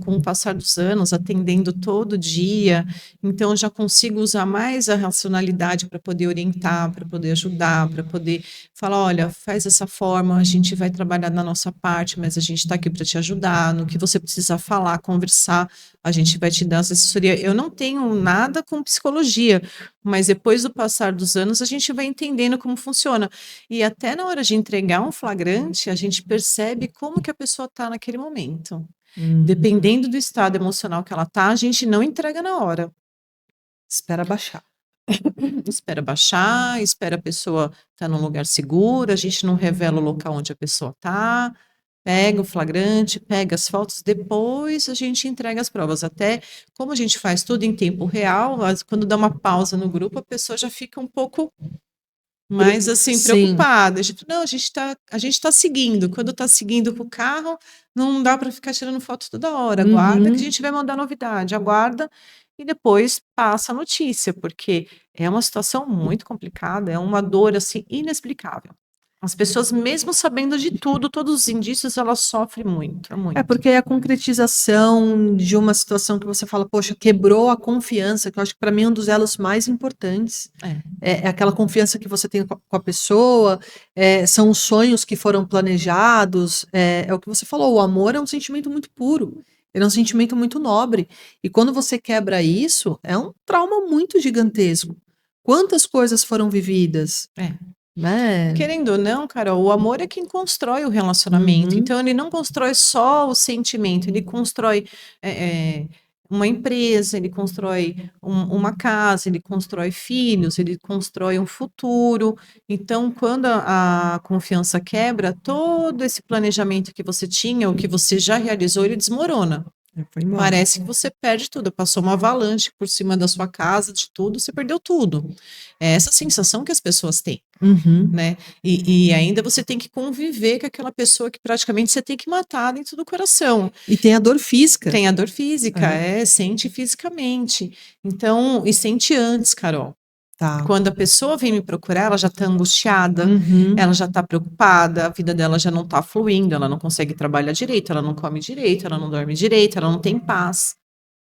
o passar dos anos, atendendo todo dia, então eu já consigo usar mais a racionalidade para poder orientar, para poder ajudar, para poder falar: olha, faz dessa forma, a gente vai trabalhar na nossa parte, mas a gente está aqui para te ajudar, no que você precisar falar, conversar, a gente vai te dar essa assessoria. Eu não tenho nada com psicologia, mas depois do passar dos anos, a gente vai entendendo como funciona. E até na hora de entregar um flagrante, a gente percebe como que a pessoa está naquele momento. Dependendo do estado emocional que ela está, a gente não entrega na hora. Espera baixar. Espera baixar, espera a pessoa estar num lugar seguro, a gente não revela o local onde a pessoa está, pega o flagrante, pega as fotos, depois a gente entrega as provas. Até como a gente faz tudo em tempo real, quando dá uma pausa no grupo, a pessoa já fica um pouco mais assim, preocupada. A gente tá seguindo. Quando está seguindo com o carro, não dá para ficar tirando foto toda hora. Aguarda que a gente vai mandar novidade. Aguarda e depois passa a notícia, porque é uma situação muito complicada, é uma dor assim inexplicável. As pessoas, mesmo sabendo de tudo, todos os indícios, elas sofrem muito, muito. Porque é a concretização de uma situação que você fala, poxa, quebrou a confiança, que eu acho que para mim é um dos elos mais importantes. É aquela confiança que você tem com a pessoa, são os sonhos que foram planejados, é o que você falou, o amor é um sentimento muito puro. Ele é um sentimento muito nobre. E quando você quebra isso, é um trauma muito gigantesco. Quantas coisas foram vividas, É. né? Querendo ou não, Carol, o amor é quem constrói o relacionamento. Uhum. Então, ele não constrói só o sentimento, ele constrói uma empresa, ele constrói uma casa, ele constrói filhos, ele constrói um futuro. Então, quando a confiança quebra, todo esse planejamento que você tinha, o que você já realizou, ele desmorona. Foi embora. Parece que você perde tudo. Passou uma avalanche por cima da sua casa, de tudo, você perdeu tudo. É essa sensação que as pessoas têm, Uhum. né? E ainda você tem que conviver com aquela pessoa que praticamente você tem que matar dentro do coração. E tem a dor física. Tem a dor física, sente fisicamente. Então, e sente antes, Carol. Tá. Quando a pessoa vem me procurar, ela já está angustiada, Uhum. ela já está preocupada, a vida dela já não está fluindo, ela não consegue trabalhar direito, ela não come direito, ela não dorme direito, ela não tem paz.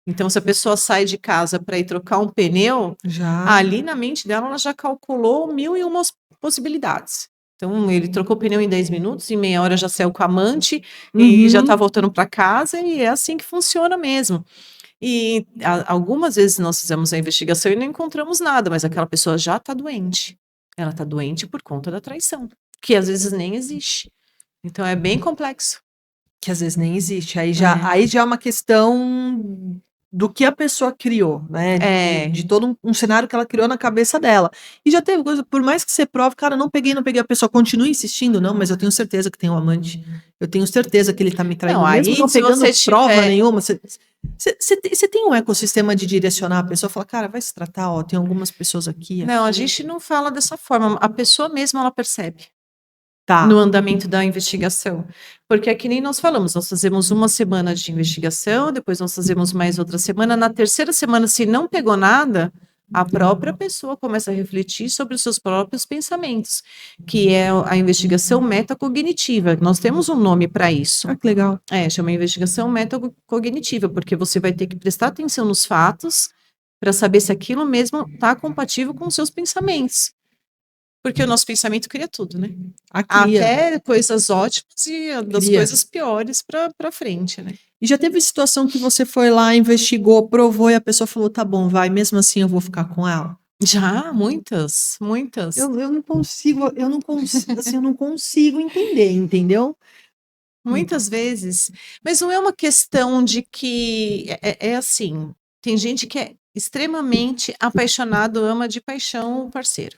Então, se a pessoa sai de casa para ir trocar um pneu, Já. ali na mente dela, ela já calculou 1001 possibilidades. Então, ele trocou o pneu em 10 minutos, em meia hora já saiu com a amante e já está voltando para casa, e é assim que funciona mesmo. E algumas vezes nós fizemos a investigação e não encontramos nada, mas aquela pessoa já está doente. Ela está doente por conta da traição, que às vezes nem existe. Então é bem complexo. Que às vezes nem existe. Aí já é uma questão do que a pessoa criou, né? De todo um cenário que ela criou na cabeça dela. E já teve coisa, por mais que você prove, cara, não peguei, a pessoa continua insistindo, não, mas eu tenho certeza que tem um amante. Eu tenho certeza que ele tá me traindo. Não, Mesmo aí, não se pegando você prova tiver- nenhuma. Você tem um ecossistema de direcionar a pessoa, fala, cara, vai se tratar, ó, tem algumas pessoas aqui. Não, a aqui. gente não fala dessa forma. A pessoa mesma ela percebe Tá. no andamento da investigação. Porque é que nem nós falamos, nós fazemos uma semana de investigação, depois nós fazemos mais outra semana. Na terceira semana, se não pegou nada, a própria pessoa começa a refletir sobre os seus próprios pensamentos, que é a investigação metacognitiva. Nós temos um nome para isso. Ah, que legal. Chama investigação metacognitiva, porque você vai ter que prestar atenção nos fatos para saber se aquilo mesmo está compatível com os seus pensamentos. Porque o nosso pensamento cria tudo, né? Até coisas ótimas e das coisas piores para frente, né? E já teve situação que você foi lá, investigou, provou e a pessoa falou, tá bom, vai, mesmo assim eu vou ficar com ela? Já, muitas. Eu não consigo, assim, eu não consigo entender, entendeu? Muitas vezes. Mas não é uma questão de que é assim, tem gente que é extremamente apaixonado, ama de paixão o parceiro.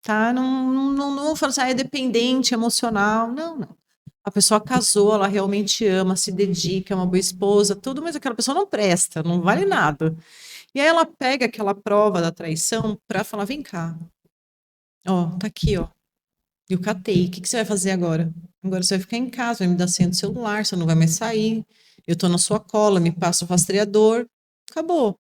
Tá? Não vou falar assim, é dependente emocional. Não. A pessoa casou, ela realmente ama, se dedica, é uma boa esposa, tudo, mas aquela pessoa não presta, não vale nada. E aí ela pega aquela prova da traição para falar, vem cá, ó, tá aqui, ó, eu catei, o que você vai fazer agora? Agora você vai ficar em casa, vai me dar senha do celular, você não vai mais sair, eu tô na sua cola, me passa o rastreador, acabou.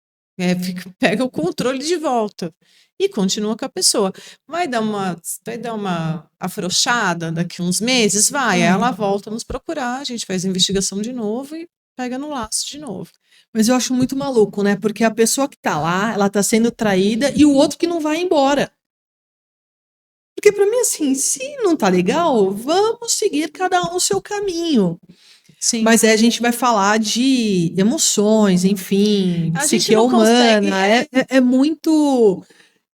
Pega o controle de volta e continua com a pessoa. Vai dar uma afrouxada daqui uns meses? Vai, ela volta a nos procurar, a gente faz a investigação de novo e pega no laço de novo. Mas eu acho muito maluco, né? Porque a pessoa que tá lá, ela tá sendo traída e o outro que não vai embora. Porque pra mim, assim, se não tá legal, vamos seguir cada um o seu caminho. Sim. Mas aí a gente vai falar de emoções, enfim, A gente psique não humana. consegue-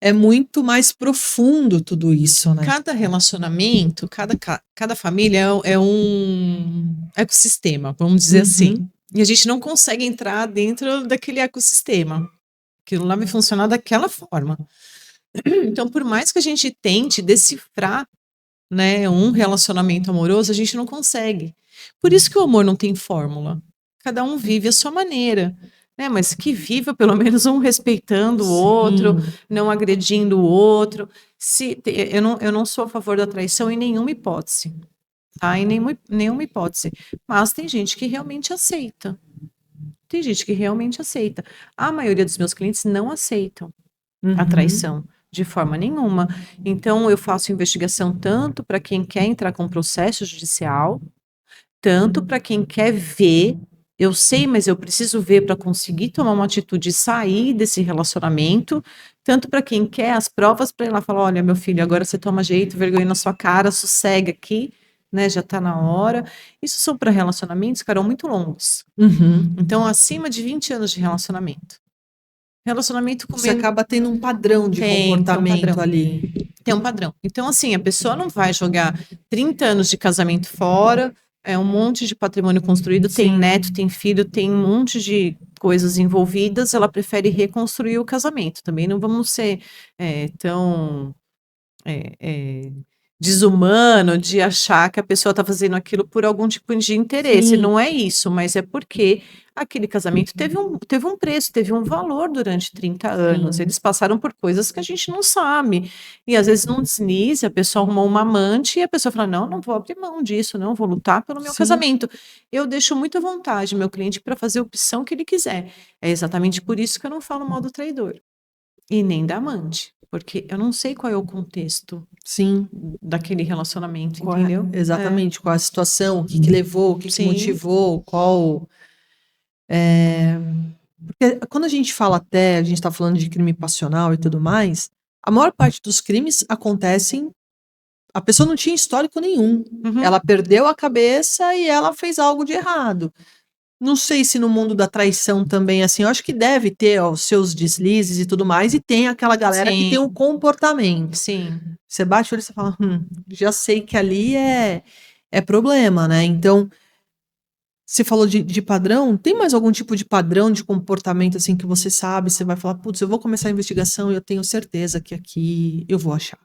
É muito mais profundo tudo isso, né? Cada relacionamento, cada família é um ecossistema, vamos dizer assim. E a gente não consegue entrar dentro daquele ecossistema. Aquilo lá vai funcionar daquela forma. Então, por mais que a gente tente decifrar, né, um relacionamento amoroso, a gente não consegue. Por isso que o amor não tem fórmula. Cada um vive a sua maneira, né? Mas que viva pelo menos um respeitando o outro, não agredindo o outro. Eu não sou a favor da traição em nenhuma hipótese, tá? Em nenhuma hipótese. Mas tem gente que realmente aceita. Tem gente que realmente aceita. A maioria dos meus clientes não aceitam a traição de forma nenhuma. Então, eu faço investigação tanto para quem quer entrar com processo judicial, tanto para quem quer ver. Eu sei, mas eu preciso ver para conseguir tomar uma atitude e sair desse relacionamento, tanto para quem quer as provas para ir lá falar, olha, meu filho, agora você toma jeito, vergonha na sua cara, sossega aqui, né? Já tá na hora. Isso são para relacionamentos, Carol, muito longos. Uhum. Então, acima de 20 anos de relacionamento. Relacionamento com Você acaba tendo um padrão de Tem um comportamento padrão. ali. Tem um padrão. Então, assim, a pessoa não vai jogar 30 anos de casamento fora, um monte de patrimônio construído, tem Sim. neto, tem filho, tem um monte de coisas envolvidas, ela prefere reconstruir o casamento. Também não vamos ser tão desumano de achar que a pessoa está fazendo aquilo por algum tipo de interesse. Sim. Não é isso, mas é porque aquele casamento teve um preço, teve um valor durante 30 anos. Sim. Eles passaram por coisas que a gente não sabe. E às vezes num deslize, a pessoa arrumou uma amante e a pessoa fala: não vou abrir mão disso, não vou lutar pelo meu Sim. casamento. Eu deixo muito à vontade meu cliente para fazer a opção que ele quiser. É exatamente por isso que eu não falo mal do traidor. E nem da amante, porque eu não sei qual é o contexto Sim. daquele relacionamento, Qual é- entendeu? exatamente, qual a situação, o que levou, o que Sim. motivou, qual. Porque quando a gente fala a gente está falando de crime passional e tudo mais, a maior parte dos crimes acontecem. A pessoa não tinha histórico nenhum. Uhum. Ela perdeu a cabeça e ela fez algo de errado. Não sei se no mundo da traição também, assim, eu acho que deve ter os seus deslizes e tudo mais, e tem aquela galera que Sim. tem um comportamento. Sim. Você bate o olho e você fala, já sei que ali é problema, né? Então, você falou de padrão, tem mais algum tipo de padrão de comportamento, assim, que você sabe, você vai falar, putz, eu vou começar a investigação e eu tenho certeza que aqui eu vou achar.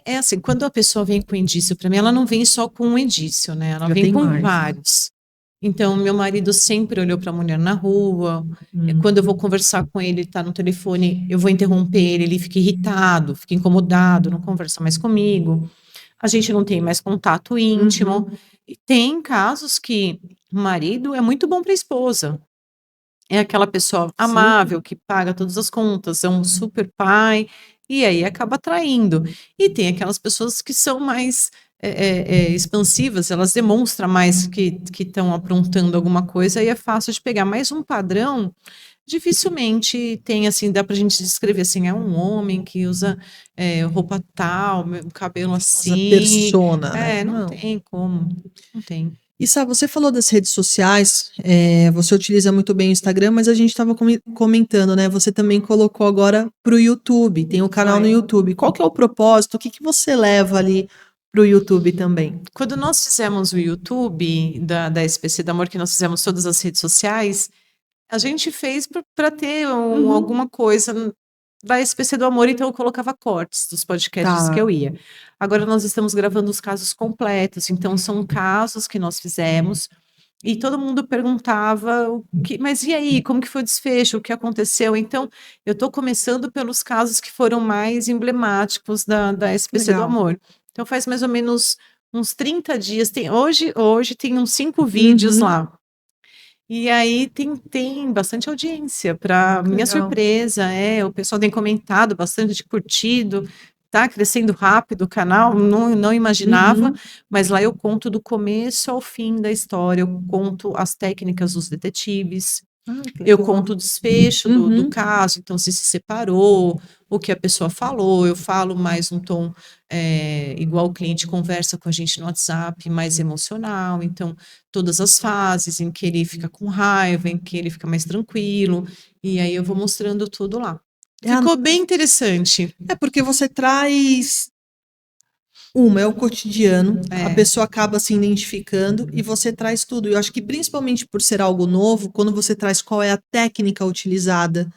É assim, quando a pessoa vem com indício para mim, ela não vem só com um indício, né? Ela Já vem tem com mais. vários. Então, meu marido sempre olhou para a mulher na rua. Quando eu vou conversar com ele, ele tá no telefone, eu vou interromper ele fica irritado, fica incomodado, não conversa mais comigo. A gente não tem mais contato íntimo. E tem casos que o marido é muito bom para a esposa. É aquela pessoa amável, que paga todas as contas, é um super pai, e aí acaba traindo. E tem aquelas pessoas que são mais expansivas, elas demonstram mais que estão aprontando alguma coisa e é fácil de pegar. Mas um padrão, dificilmente tem, assim, dá pra gente descrever assim, é um homem que usa roupa tal, cabelo Essa assim. persona, né? Não tem como, não tem. E sabe, você falou das redes sociais, você utiliza muito bem o Instagram, mas a gente estava comentando, né? Você também colocou agora pro YouTube, tem o canal no YouTube. Qual que é o propósito? O que você leva ali pro YouTube também? Quando nós fizemos o YouTube da SPC do Amor, que nós fizemos todas as redes sociais, a gente fez para ter alguma coisa da SPC do Amor, então eu colocava cortes dos podcasts que eu ia. Agora nós estamos gravando os casos completos, então são casos que nós fizemos e todo mundo perguntava, mas e aí, como que foi o desfecho, o que aconteceu? Então, eu estou começando pelos casos que foram mais emblemáticos da SPC do Amor. Então faz mais ou menos uns 30 dias, hoje tem uns 5 vídeos lá. E aí tem bastante audiência, para minha surpresa, o pessoal tem comentado bastante, curtido, tá crescendo rápido o canal, não imaginava, mas lá eu conto do começo ao fim da história, eu conto as técnicas dos detetives, eu conto o desfecho do caso, então se separou, o que a pessoa falou, eu falo mais um tom igual o cliente conversa com a gente no WhatsApp, mais emocional, então todas as fases em que ele fica com raiva, em que ele fica mais tranquilo, e aí eu vou mostrando tudo lá. Ficou bem interessante. É porque você traz é o cotidiano, a pessoa acaba se identificando e você traz tudo. Eu acho que principalmente por ser algo novo, quando você traz qual é a técnica utilizada,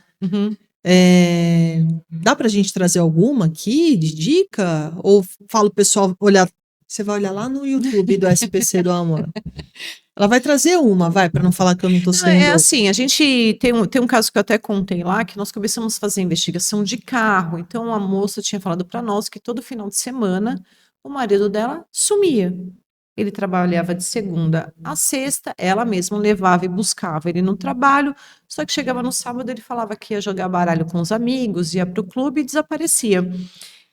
dá pra gente trazer alguma aqui de dica? Ou fala o pessoal olhar, você vai olhar lá no YouTube do SPC do Amor. Ela vai trazer para não falar que eu não tô sendo... É assim, a gente tem um caso que eu até contei lá, que nós começamos a fazer investigação de carro, então a moça tinha falado para nós que todo final de semana o marido dela sumia. Ele trabalhava de segunda a sexta, ela mesma levava e buscava ele no trabalho, só que chegava no sábado, ele falava que ia jogar baralho com os amigos, ia para o clube e desaparecia.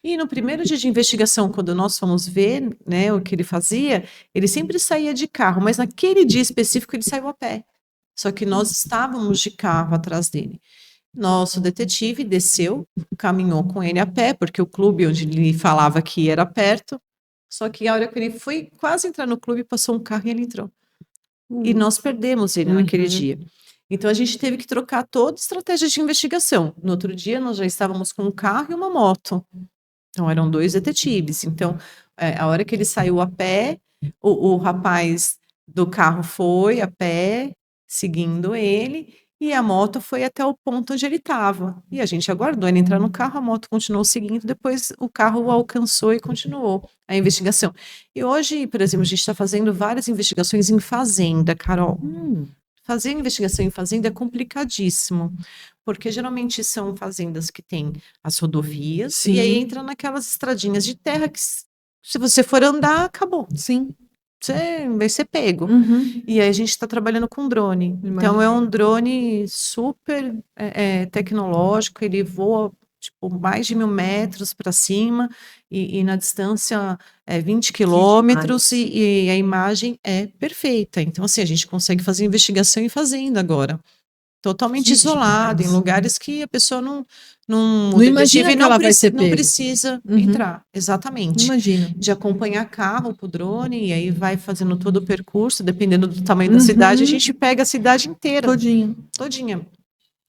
E no primeiro dia de investigação, quando nós fomos ver, né, o que ele fazia, ele sempre saía de carro, mas naquele dia específico ele saiu a pé. Só que nós estávamos de carro atrás dele. Nosso detetive desceu, caminhou com ele a pé, porque o clube onde ele falava que era perto, Só que a hora que ele foi quase entrar no clube, passou um carro e ele entrou. E nós perdemos ele naquele dia. Então a gente teve que trocar toda a estratégia de investigação. No outro dia nós já estávamos com um carro e uma moto. Então eram 2 detetives. Então a hora que ele saiu a pé, o rapaz do carro foi a pé, seguindo ele, e a moto foi até o ponto onde ele estava. E a gente aguardou ele entrar no carro, a moto continuou seguindo, depois o carro o alcançou e continuou a investigação. E hoje, por exemplo, a gente está fazendo várias investigações em fazenda, Carol. Fazer investigação em fazenda é complicadíssimo, porque geralmente são fazendas que têm as rodovias, Sim. e aí entra naquelas estradinhas de terra que, se você for andar, acabou. Sim. Você vai ser pego. Uhum. E aí a gente está trabalhando com drone. Então é um drone super tecnológico, ele voa tipo, mais de 1.000 metros para cima e na distância 20 quilômetros e a imagem é perfeita. Então assim, a gente consegue fazer investigação em fazenda agora. Totalmente Que isolado, em demais. lugares que a pessoa não imagina que ela vai ser não pego. precisa Uhum. entrar. Exatamente. Imagina. De acompanhar carro pro drone, e aí vai fazendo todo o percurso, dependendo do tamanho da Uhum. cidade, a gente pega a cidade inteira. Todinho. Todinha.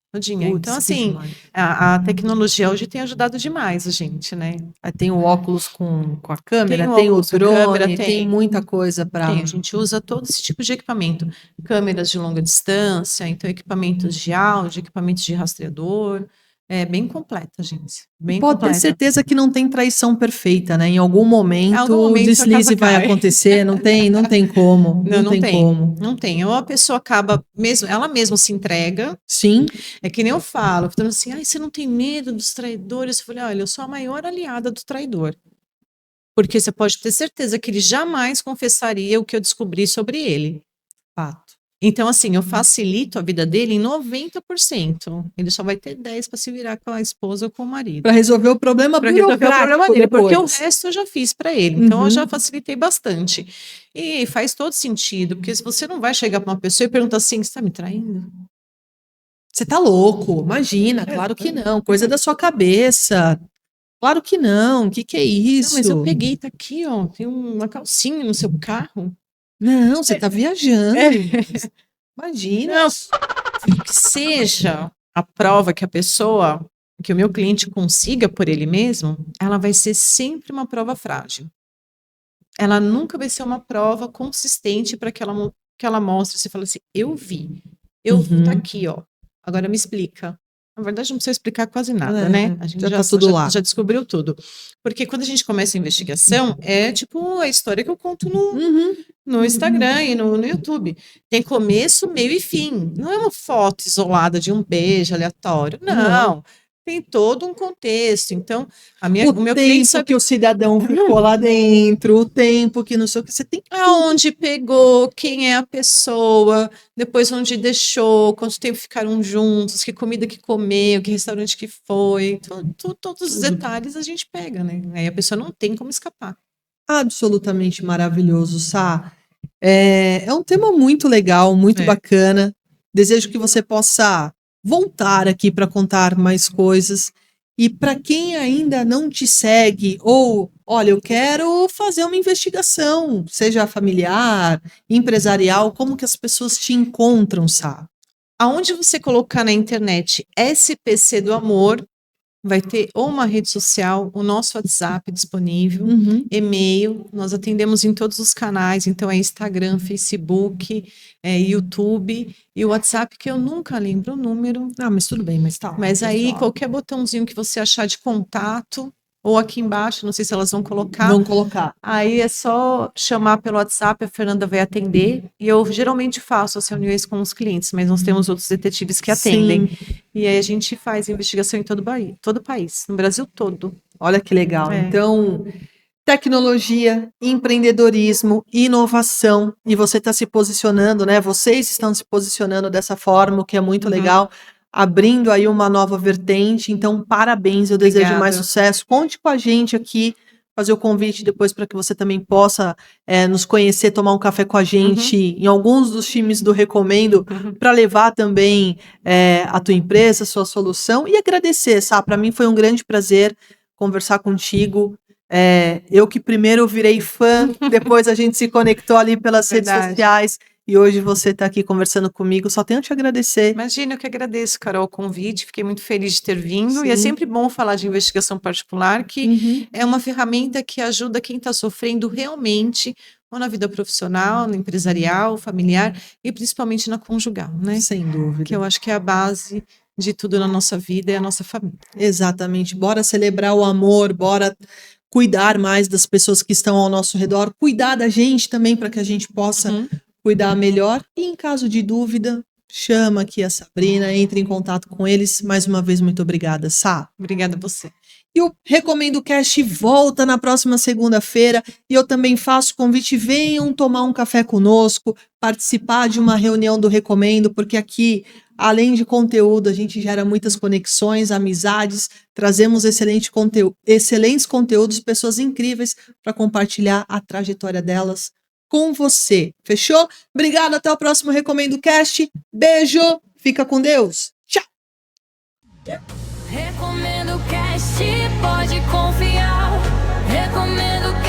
Putz, Então, que assim, demais. a tecnologia hoje tem ajudado demais a gente, né? Aí tem o óculos com a câmera, Tem o tem o óculos com a drone, câmera, tem tem. muita coisa para. A gente usa todo esse tipo de equipamento. Câmeras de longa distância, então equipamentos de áudio, equipamentos de rastreador. É bem completa, gente. Bem Pode ter completa. certeza que não tem traição perfeita, né? Em algum momento o a deslize casa vai cai. acontecer, não tem como. Não tem tem. como. Não tem. Ou a pessoa acaba mesmo, ela mesma se entrega. Sim. É que nem eu falo, falando assim, ai, você não tem medo dos traidores? Eu falei, olha, eu sou a maior aliada do traidor. Porque você pode ter certeza que ele jamais confessaria o que eu descobri sobre ele. Fato. Então, assim, eu facilito a vida dele em 90%. Ele só vai ter 10% para se virar com a esposa ou com o marido. Para resolver o problema Para resolver o problema dele, depois. porque o resto eu já fiz para ele. Então, Uhum. eu já facilitei bastante. E faz todo sentido, porque se você não vai chegar para uma pessoa e perguntar assim, você está me traindo? Você tá louco? Imagina, claro que não. Coisa da sua cabeça. Claro que não. O que é isso? Não, mas eu peguei, tá aqui, ó. Tem uma calcinha no seu carro. Não, você tá viajando. Imagina. Não, que seja a prova que a pessoa, que o meu cliente consiga por ele mesmo, ela vai ser sempre uma prova frágil. Ela nunca vai ser uma prova consistente para que ela mostre, você fala assim, eu vi, tá aqui, ó. Agora me explica. Na verdade, não precisa explicar quase nada, né? A gente já tá tudo lá. já descobriu tudo. Porque quando a gente começa a investigação, é tipo a história que eu conto no Instagram e no YouTube. Tem começo, meio e fim. Não é uma foto isolada de um beijo aleatório. Não. Tem todo um contexto. Então, o meu cliente sabe que o cidadão ficou lá dentro, o tempo que não sei o que você tem. Aonde pegou, quem é a pessoa, depois onde deixou, quanto tempo ficaram juntos, que comida que comeu, que restaurante que foi. Todos os detalhes a gente pega, né? Aí a pessoa não tem como escapar. Absolutamente maravilhoso, Sá. É um tema muito legal, muito bacana. Desejo que você possa voltar aqui para contar mais coisas. E para quem ainda não te segue, ou, olha, eu quero fazer uma investigação, seja familiar, empresarial, como que as pessoas te encontram, Sá? Aonde você colocar na internet SPC do Amor, vai ter ou uma rede social, o nosso WhatsApp disponível, e-mail, nós atendemos em todos os canais, então é Instagram, Facebook, YouTube, e o WhatsApp que eu nunca lembro o número. Ah, mas tudo bem, mas tá. Mas aí qualquer botãozinho que você achar de contato, ou aqui embaixo, não sei se elas vão colocar. Vão colocar. Aí é só chamar pelo WhatsApp, a Fernanda vai atender. E eu geralmente faço as reuniões com os clientes, mas nós temos outros detetives que atendem. Sim. E aí a gente faz investigação em todo o país, no Brasil todo. Olha que legal. Então, tecnologia, empreendedorismo, inovação, e você está se posicionando, né? Vocês estão se posicionando dessa forma, o que é muito legal, abrindo aí uma nova vertente. Então, parabéns, eu desejo mais sucesso. Conte com a gente aqui, fazer o convite depois para que você também possa nos conhecer, tomar um café com a gente em alguns dos times do Recomendo, para levar também a tua empresa, a sua solução, e agradecer, sabe? Para mim foi um grande prazer conversar contigo. Eu que primeiro virei fã, depois a gente se conectou ali pelas redes Verdade. sociais e hoje você está aqui conversando comigo. Só tenho a te agradecer. Imagina, eu que agradeço, Carol, o convite. Fiquei muito feliz de ter vindo. E é Sim. sempre bom falar de investigação particular, que Uhum. é uma ferramenta que ajuda quem está sofrendo realmente, ou na vida profissional, no empresarial, familiar e principalmente na conjugal, né? Sem dúvida. Que eu acho que é a base de tudo na nossa vida, é a nossa família. Exatamente. Bora celebrar o amor, bora cuidar mais das pessoas que estão ao nosso redor, cuidar da gente também para que a gente possa cuidar melhor. E em caso de dúvida, chama aqui a Sabrina, entre em contato com eles. Mais uma vez, muito obrigada, Sá. Obrigada a você. E o Recomendo Cast volta na próxima segunda-feira e eu também faço convite, venham tomar um café conosco, participar de uma reunião do Recomendo, porque aqui, além de conteúdo, a gente gera muitas conexões, amizades, trazemos excelentes conteúdos, pessoas incríveis para compartilhar a trajetória delas com você. Fechou? Obrigado, até o próximo Recomendo Cast. Beijo, fica com Deus. Tchau! Recomendo Cast, pode confiar. Recomendo Cast.